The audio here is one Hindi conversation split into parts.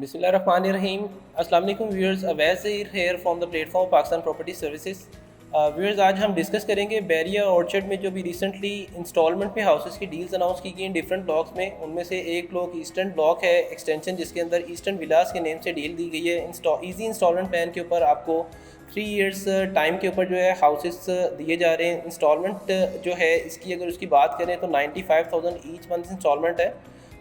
बिस्मिल्लाहिर्रहमानिर्रहीम। अस्सलाम वालेकुम viewers, Awais here from the platform Pakistan Property Services. Viewers, आज हम डिस्कस करेंगे बैरिया ऑर्चर्ड में जो भी रिसेंटली इंस्टॉलमेंट पे हाउसेस की डील्स अनाउंस की गई हैं डिफरेंट ब्लॉक्स में। उनमें से एक ब्लॉक ईस्टर्न ब्लॉक है एक्सटेंशन, जिसके अंदर ईस्टर्न विलास के नेम से डील दी गई है। ईजी इंस्टॉलमेंट प्लान के ऊपर आपको 3 इयर्स टाइम के ऊपर जो है हाउसेस दिए जा रहे हैं। इंस्टॉलमेंट जो है इसकी अगर उसकी बात करें तो 95,000 ईच मंथ इंस्टॉलमेंट है।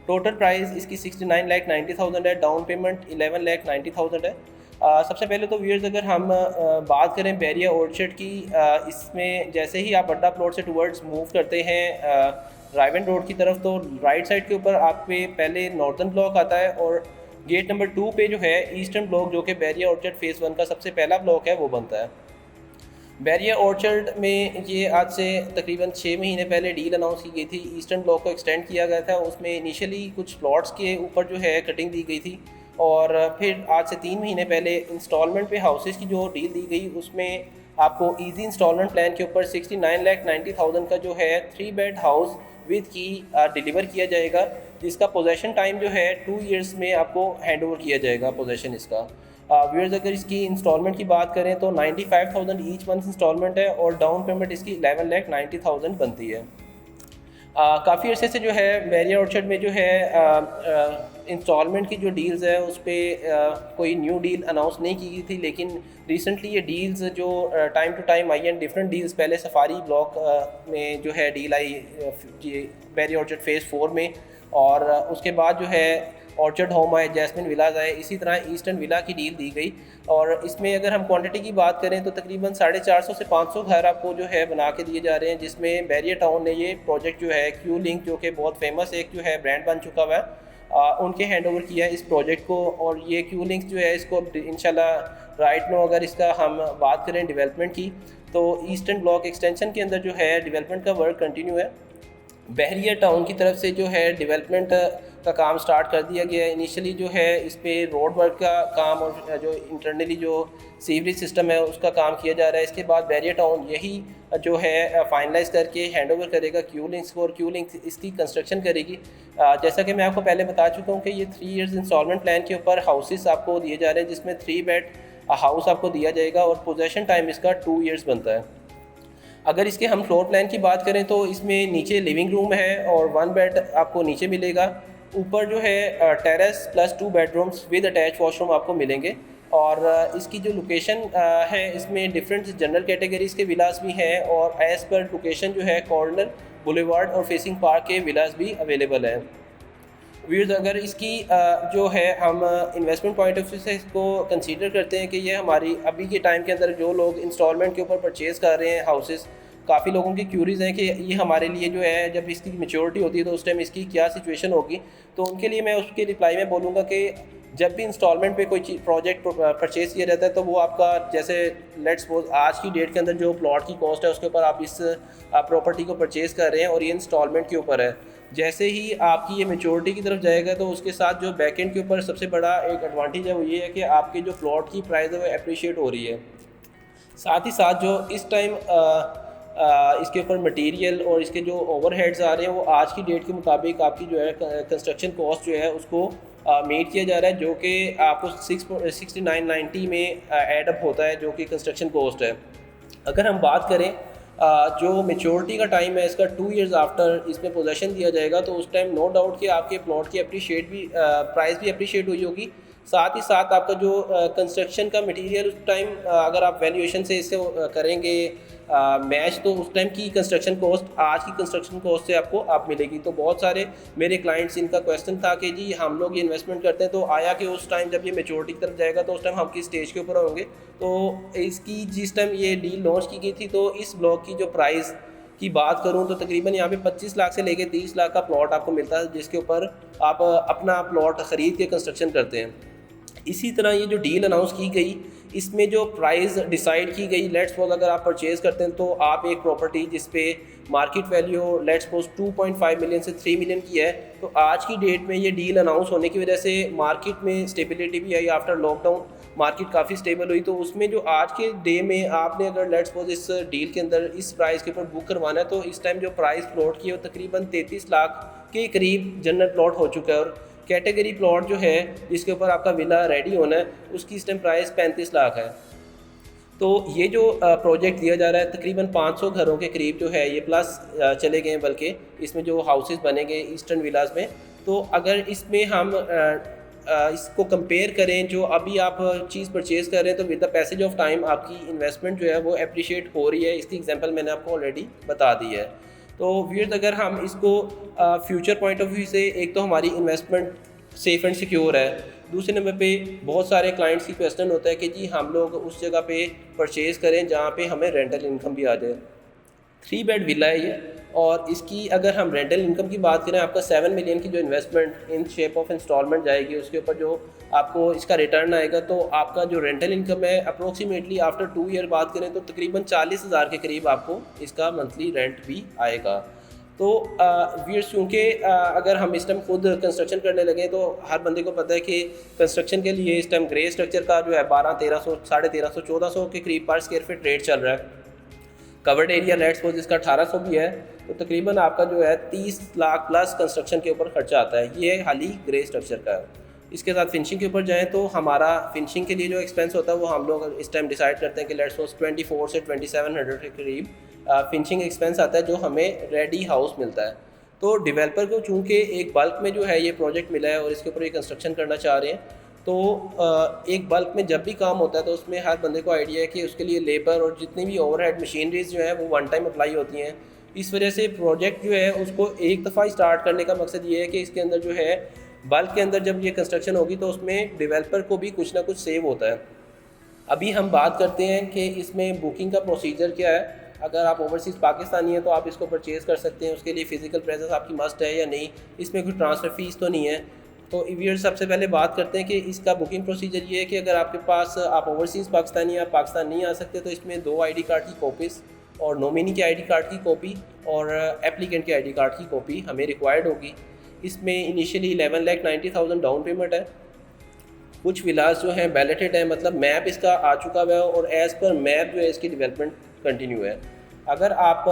टोटल प्राइस इसकी 69,90,000 है। डाउन पेमेंट 11,90,000 है। सबसे पहले तो व्यूअर्स, अगर हम बात करें बैरिया ऑर्चर्ड की, इसमें जैसे ही आप अड्डा प्लॉट से टूवर्ड्स मूव करते हैं रायवन रोड की तरफ, तो राइट साइड के ऊपर आप पे पहले नॉर्दर्न ब्लॉक आता है और गेट नंबर 2 पे जो है ईस्टर्न ब्लॉक, जो कि बैरिया ऑर्चर्ड फेज़ 1 का सबसे पहला ब्लॉक है, वो बनता है। बैरिया ऑर्चर्ड में ये आज से तकरीबन 6 महीने पहले डील अनाउंस की गई थी। ईस्टर्न ब्लॉक को एक्सटेंड किया गया था। उसमें इनिशियली कुछ प्लॉट्स के ऊपर जो है कटिंग दी गई थी, और फिर आज से 3 महीने पहले इंस्टॉलमेंट पे हाउसेस की जो डील दी गई, उसमें आपको इजी इंस्टॉलमेंट प्लान के ऊपर 69,90,000 का जो है 3 बेड हाउस विद की डिलीवर किया जाएगा, जिसका पोजेसन टाइम जो है 2 इयर्स में आपको हैंड ओवर किया जाएगा पोजेसन इसका। व्यूअर्स, अगर इसकी इंस्टॉलमेंट की बात करें तो 95,000 ईच मंथ इंस्टॉलमेंट है और डाउन पेमेंट इसकी 11,90,000 बनती है। काफ़ी अरसे से जो है बैरिया ऑर्चर्ड में जो है इंस्टॉलमेंट की जो डील्स है उस पर कोई न्यू डील अनाउंस नहीं की गई थी, लेकिन रिसेंटली ये डील्स जो टाइम टू टाइम आई हैं, डिफरेंट डील्स। पहले सफारी ब्लॉक में जो है डील आई ये बैरिया ऑर्चर्ड फेज़ 4 में, और उसके बाद जो है ऑर्चर्ड होम आए, जैस्मिन विलाज आए, इसी तरह ईस्टर्न विला की डील दी गई। और इसमें अगर हम क्वांटिटी की बात करें तो तकरीबन 450 से 500 घर आपको जो है बना के दिए जा रहे हैं, जिसमें बैरिया टाउन ने ये प्रोजेक्ट जो है क्यू लिंक, जो कि बहुत फेमस एक जो है ब्रांड बन चुका हुआ है, उनके हैंड ओवर किया है इस प्रोजेक्ट को। और ये क्यू लिंक जो है इसको इंशाल्लाह राइट नो अगर इसका हम बात करें डेवलपमेंट की, तो ईस्टर्न ब्लॉक एक्सटेंशन के अंदर जो है डेवलपमेंट का वर्क कंटिन्यू है। बहरिया टाउन की तरफ से जो है डेवलपमेंट का काम स्टार्ट कर दिया गया है। इनिशियली जो है इस पर रोड वर्क का काम और जो इंटरनली जो सीवरेज सिस्टम है उसका काम किया जा रहा है। इसके बाद बहरिया टाउन यही जो है फाइनलाइज करके हैंड ओवर करेगा क्यू लिंक्स को, और क्यू लिंक्स इसकी कंस्ट्रक्शन करेगी। जैसा कि मैं आपको पहले बता चुका हूँ कि ये 3 इयर्स इंस्टॉलमेंट प्लान के ऊपर हाउसेस आपको दिए जा रहे हैं, जिसमें 3 बेड हाउस आपको दिया जाएगा और पोजेसन टाइम इसका 2 इयर्स बनता है। अगर इसके हम फ्लोर प्लान की बात करें तो इसमें नीचे लिविंग रूम है और 1 बेड आपको नीचे मिलेगा। ऊपर जो है terrace plus 2 bedrooms with attach washroom आपको मिलेंगे। और इसकी जो लोकेशन है, इसमें डिफरेंट जनरल कैटेगरीज़ के विलास भी हैं, और एज़ पर लोकेशन जो है कॉर्नर, बुलेवार्ड और फेसिंग पार्क के विलास भी अवेलेबल हैं। व्यूज़, अगर इसकी जो है हम इन्वेस्टमेंट पॉइंट ऑफ व्यू से इसको कंसीडर करते हैं कि ये हमारी अभी के टाइम के अंदर जो लोग इंस्टॉलमेंट के ऊपर परचेज़ कर रहे हैं हाउसेस, काफ़ी लोगों की क्यूरीज़ हैं कि ये हमारे लिए जो है जब इसकी मैच्योरिटी होती है तो उस टाइम इसकी क्या सिचुएशन होगी। तो उनके लिए मैं उसके रिप्लाई में बोलूँगा कि जब भी इंस्टॉलमेंट पे कोई प्रोजेक्ट परचेज़ किया जाता है तो वो आपका, जैसे लेट्स सपोज आज की डेट के अंदर जो प्लॉट की कॉस्ट है उसके ऊपर आप इस प्रॉपर्टी को परचेज़ कर रहे हैं और ये इंस्टॉलमेंट के ऊपर है। जैसे ही आपकी ये मैच्योरिटी की तरफ जाएगा तो उसके साथ जो बैकएंड के ऊपर सबसे बड़ा एक एडवांटेज है वो ये है कि आपके जो प्लॉट की प्राइस है वो अप्रिशिएट हो रही है। साथ ही साथ जो इस टाइम इसके ऊपर मटेरियल और इसके जो ओवरहेड्स आ रहे हैं वो आज की डेट के मुताबिक आपकी जो है कंस्ट्रक्शन कॉस्ट जो है उसको मेट किया जा रहा है, जो कि आपको 6990 में एडअप होता है, जो कि कंस्ट्रक्शन कॉस्ट है। अगर हम बात करें जो मेच्योरिटी का टाइम है इसका 2 इयर्स आफ्टर इसमें पोजेसन दिया जाएगा, तो उस टाइम नो डाउट कि आपके प्लॉट की अप्रिशिएट भी प्राइस भी अप्रिशिएट हुई होगी। साथ ही साथ आपका जो कंस्ट्रक्शन का मटेरियल उस टाइम अगर आप वैल्यूएशन से इसे करेंगे मैच, तो उस टाइम की कंस्ट्रक्शन कॉस्ट आज की कंस्ट्रक्शन कॉस्ट से आपको आप मिलेगी। तो बहुत सारे मेरे क्लाइंट्स, इनका क्वेश्चन था कि जी हम लोग ये इन्वेस्टमेंट करते हैं तो आया कि उस टाइम जब ये मैच्योरिटी की तरफ जाएगा तो उस टाइम हम किस स्टेज के ऊपर होंगे। तो इसकी जिस टाइम ये डील लॉन्च की गई थी तो इस ब्लॉक की जो प्राइस की बात करूं तो तकरीबन यहाँ पे 25 लाख से लेके 30 लाख का प्लॉट आपको मिलता है, जिसके ऊपर आप अपना प्लॉट ख़रीद के कंस्ट्रक्शन करते हैं। इसी तरह ये जो डील अनाउंस की गई, इसमें जो प्राइस डिसाइड की गई, लेट्स सपोज अगर आप परचेज़ करते हैं तो आप एक प्रॉपर्टी जिस पे market value let's suppose 2.5 million से 3 मिलियन की है, तो आज की डेट में ये डील अनाउंस होने की वजह से मार्केट में स्टेबिलिटी भी आई। आफ्टर लॉकडाउन मार्केट काफ़ी स्टेबल हुई, तो उसमें जो आज के डे में आपने अगर लेट्स सपोज इस डील के अंदर इस प्राइस के ऊपर बुक करवाना है, तो इस टाइम जो प्राइस प्लॉट की है वो तकरीबन 33 लाख के करीब जनरल प्लॉट हो चुका है। और कैटेगरी प्लॉट जो है जिसके ऊपर आपका विला रेडी होना है उसकी इस टाइम प्राइस 35 लाख है। तो ये जो प्रोजेक्ट दिया जा रहा है तकरीबन 500 घरों के करीब जो है ये प्लस चले गए हैं, बल्कि इसमें जो हाउसेस बनेंगे ईस्टर्न विलास में। तो अगर इसमें हम इसको कंपेयर करें जो अभी आप चीज़ परचेज़ कर रहे हैं तो with the passage of time आपकी इन्वेस्टमेंट जो है वो अप्रिशिएट हो रही है। इसकी एग्जांपल मैंने आपको ऑलरेडी बता दी है। तो व्यूअर्स अगर हम इसको फ्यूचर पॉइंट ऑफ व्यू से, एक तो हमारी इन्वेस्टमेंट सेफ़ एंड सिक्योर है, दूसरे नंबर पे बहुत सारे क्लाइंट्स की क्वेश्चन होता है कि जी हम लोग उस जगह पे परचेज़ करें जहाँ पे हमें रेंटल इनकम भी आ जाए। 3 बेड विला है ये, और इसकी अगर हम रेंटल इनकम की बात करें, आपका 7 मिलियन की जो investment in shape of instalment जाएगी उसके ऊपर जो आपको इसका रिटर्न आएगा, तो आपका जो रेंटल इनकम है अप्रोक्सीमेटली आफ्टर 2 ईयर बात करें तो तकरीबन 40,000 के करीब आपको इसका मंथली रेंट भी आएगा। तो व्यूअर्स चूँकि अगर हम इस टाइम खुद कंस्ट्रक्शन करने लगे तो हर बंदे को पता है कि कंस्ट्रक्शन के लिए इस टाइम ग्रे स्ट्रक्चर का जो है 1200-1300, 1350, 1400 के करीब पर स्क्वायर फीट रेट चल रहा है। कवर्ड एरिया लेट्स सपोज इसका 1800 भी है, तो तकरीबन आपका जो है 30 लाख प्लस कंस्ट्रक्शन के ऊपर खर्चा आता है। ये हाली ग्रे स्ट्रक्चर का है। इसके साथ फिनिशिंग के ऊपर जाएँ तो हमारा फिनिशिंग के लिए जो एक्सपेंस होता है वो हम लोग इस टाइम डिसाइड करते हैं कि लेट्स सपोज 24 से 2700 के करीब फिनिशिंग एक्सपेंस आता है जो हमें रेडी हाउस मिलता है। तो डेवलपर को चूँकि एक बल्क में जो है ये प्रोजेक्ट मिला है और इसके ऊपर ये कंस्ट्रक्शन करना चाह रहे हैं, तो एक बल्क में जब भी काम होता है तो उसमें हर बंदे को आइडिया है कि उसके लिए लेबर और जितनी भी ओवरहेड मशीनरीज जो है वो वन टाइम अप्लाई होती हैं। इस वजह से प्रोजेक्ट जो है उसको एक दफ़ा स्टार्ट करने का मकसद ये है कि इसके अंदर जो है बल्क के अंदर जब ये कंस्ट्रक्शन होगी तो उसमें डेवलपर को भी कुछ ना कुछ सेव होता है। अभी हम बात करते हैं कि इसमें बुकिंग का प्रोसीजर क्या है। अगर आप ओवरसीज़ पाकिस्तानी हैं तो आप इसको परचेज़ कर सकते हैं, उसके लिए फ़िज़िकल प्रेजेंस आपकी मस्ट है या नहीं, इसमें कोई ट्रांसफ़र फ़ीस तो नहीं है। तो व्यूअर्स सबसे पहले बात करते हैं कि इसका बुकिंग प्रोसीजर ये है कि अगर आपके पास आप ओवरसीज़ पाकिस्तानी आप पाकिस्तान नहीं आ सकते तो इसमें 2 ID कार्ड की कॉपीज़ और नॉमिनी के ID कार्ड की कॉपी और एप्लीकेंट के ID कार्ड की कॉपी हमें रिक्वायर्ड होगी। इसमें इनिशियली 11,90,000 डाउन पेमेंट है। कुछ विलास जो हैं बैलेटेड है, मतलब मैप इसका आ चुका हुआ है और एज़ पर मैप जो है इसकी डेवलपमेंट कंटिन्यू है। अगर आप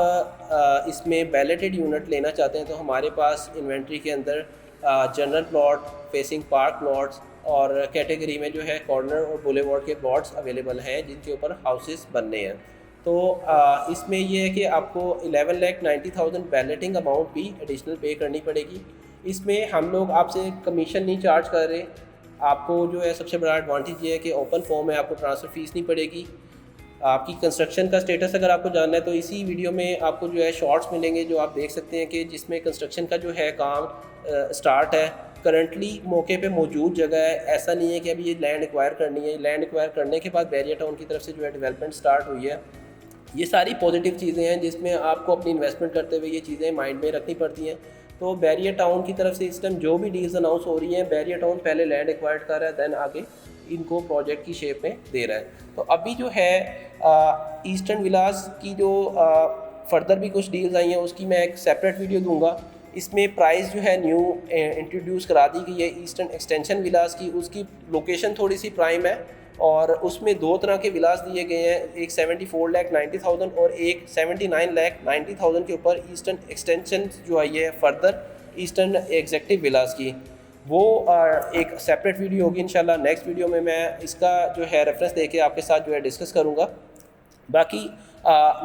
इसमें बैलेटेड यूनिट लेना चाहते हैं तो हमारे पास इन्वेंट्री के अंदर general plot, facing park plots और कैटेगरी में जो है कॉर्नर और बुलेवार्ड के प्लॉट्स अवेलेबल हैं जिनके ऊपर हाउसेस बनने हैं। तो इसमें ये है कि आपको 11,90,000 बैलेटिंग अमाउंट भी एडिशनल पे करनी पड़ेगी। इसमें हम लोग आपसे कमीशन नहीं चार्ज कर रहे। आपको जो है सबसे बड़ा एडवांटेज ये है कि ओपन फॉर्म है, आपको ट्रांसफ़र फ़ीस नहीं पड़ेगी। आपकी कंस्ट्रक्शन का स्टेटस अगर आपको जानना है तो इसी वीडियो में आपको जो है शॉर्ट्स मिलेंगे जो आप देख सकते हैं कि जिसमें कंस्ट्रक्शन का जो है काम स्टार्ट है। करंटली मौके पे मौजूद जगह है, ऐसा नहीं है कि अभी ये लैंड एक्वायर करनी है। लैंड एक्वायर करने के बाद बैरिया टाउन की तरफ से जो है डेवलपमेंट स्टार्ट हुई है। ये सारी पॉजिटिव चीज़ें हैं जिसमें आपको अपनी इन्वेस्टमेंट करते हुए ये चीज़ें माइंड में रखनी पड़ती हैं। तो बैरिया टाउन की तरफ से इस टाइम जो भी डील्स अनाउंस हो रही हैं, बैरिया टाउन पहले लैंड एक्वायर्ड कर रहा है, दैन आगे इनको प्रोजेक्ट की शेप में दे रहा है। तो अभी जो है ईस्टर्न विलास की जो फर्दर भी कुछ डील्स आई हैं उसकी मैं एक सेपरेट वीडियो दूंगा। इसमें प्राइस जो है न्यू इंट्रोड्यूस करा दी गई है ईस्टर्न एक्सटेंशन विलास की। उसकी लोकेशन थोड़ी सी प्राइम है और उसमें 2 तरह के विलास दिए गए हैं, एक 74,90,000 और एक 79,90,000 के ऊपर ईस्टर्न एक्सटेंशन जो आई है फर्दर ईस्टर्न एग्जेक्टिव विलास की। वो एक सेपरेट वीडियो होगी इंशाल्लाह। नेक्स्ट वीडियो में मैं इसका जो है रेफरेंस देके आपके साथ जो है डिस्कस करूँगा। बाकी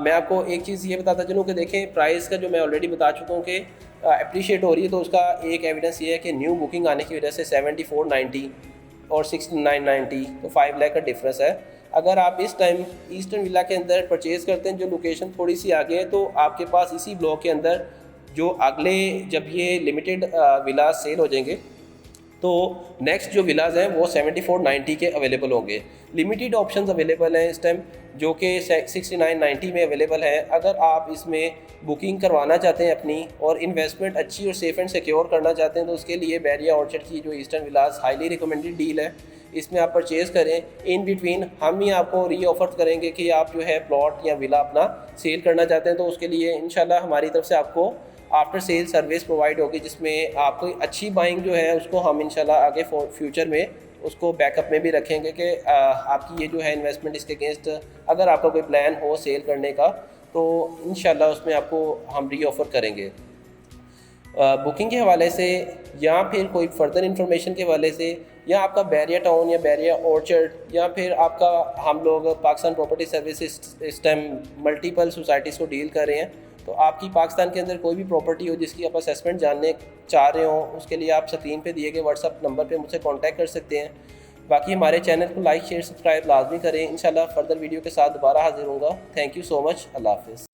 मैं आपको एक चीज़ ये बताता चलूँ कि देखें प्राइस का जो मैं ऑलरेडी बता चुका हूँ कि अप्रिशिएट हो रही है, तो उसका एक एविडेंस ये है कि न्यू बुकिंग आने की वजह से 7490 और 6990 तो 5 लाख का डिफरेंस है। अगर आप इस टाइम ईस्टर्न विला के अंदर परचेज़ करते हैं जो लोकेशन थोड़ी सी आगे है, तो आपके पास इसी ब्लॉक के अंदर जो अगले जब ये लिमिटेड विलास सेल हो जाएंगे तो नेक्स्ट जो विलाज हैं वो 7490 के अवेलेबल होंगे। लिमिटेड ऑप्शंस अवेलेबल हैं इस टाइम जो कि 6990 में अवेलेबल हैं। अगर आप इसमें बुकिंग करवाना चाहते हैं अपनी और इन्वेस्टमेंट अच्छी और सेफ़ एंड सिक्योर करना चाहते हैं तो उसके लिए बैरिया ऑर्चर्ड की जो ईस्टर्न विलास हाईली रिकमेंडेड डील है, इसमें आप परचेज़ करें। इन बिटवीन हम ही आपको री ऑफर करेंगे कि आप जो है प्लॉट या विला अपना सेल करना चाहते हैं तो उसके लिए इंशाल्लाह हमारी तरफ से आपको आफ्टर सेल सर्विस प्रोवाइड होगी, जिसमें आपको अच्छी बाइंग जो है उसको हम इंशाल्लाह आगे फ्यूचर में उसको बैकअप में भी रखेंगे कि आपकी ये जो है इन्वेस्टमेंट इसके अगेंस्ट अगर आपका कोई प्लान हो सेल करने का तो इंशाल्लाह उसमें आपको हम री ऑफ़र करेंगे। बुकिंग के हवाले से या फिर कोई फर्दर इंफॉर्मेशन के हवाले से, या आपका बैरिया टाउन या बैरिया ऑर्चर्ड, या फिर आपका हम लोग पाकिस्तान प्रॉपर्टी सर्विसेज इस टाइम मल्टीपल सोसाइटीज़ को डील कर रहे हैं, तो आपकी पाकिस्तान के अंदर कोई भी प्रॉपर्टी हो जिसकी आप असेसमेंट जानने चाह रहे हो, उसके लिए आप स्क्रीन पे दिए गए व्हाट्सअप नंबर पे मुझसे कांटेक्ट कर सकते हैं। बाकी हमारे चैनल को लाइक शेयर सब्सक्राइब लाजमी करें। इंशाल्लाह फर्दर वीडियो के साथ दोबारा हाजिर होऊंगा। Thank you so much. अल्लाह हाफ़िज़।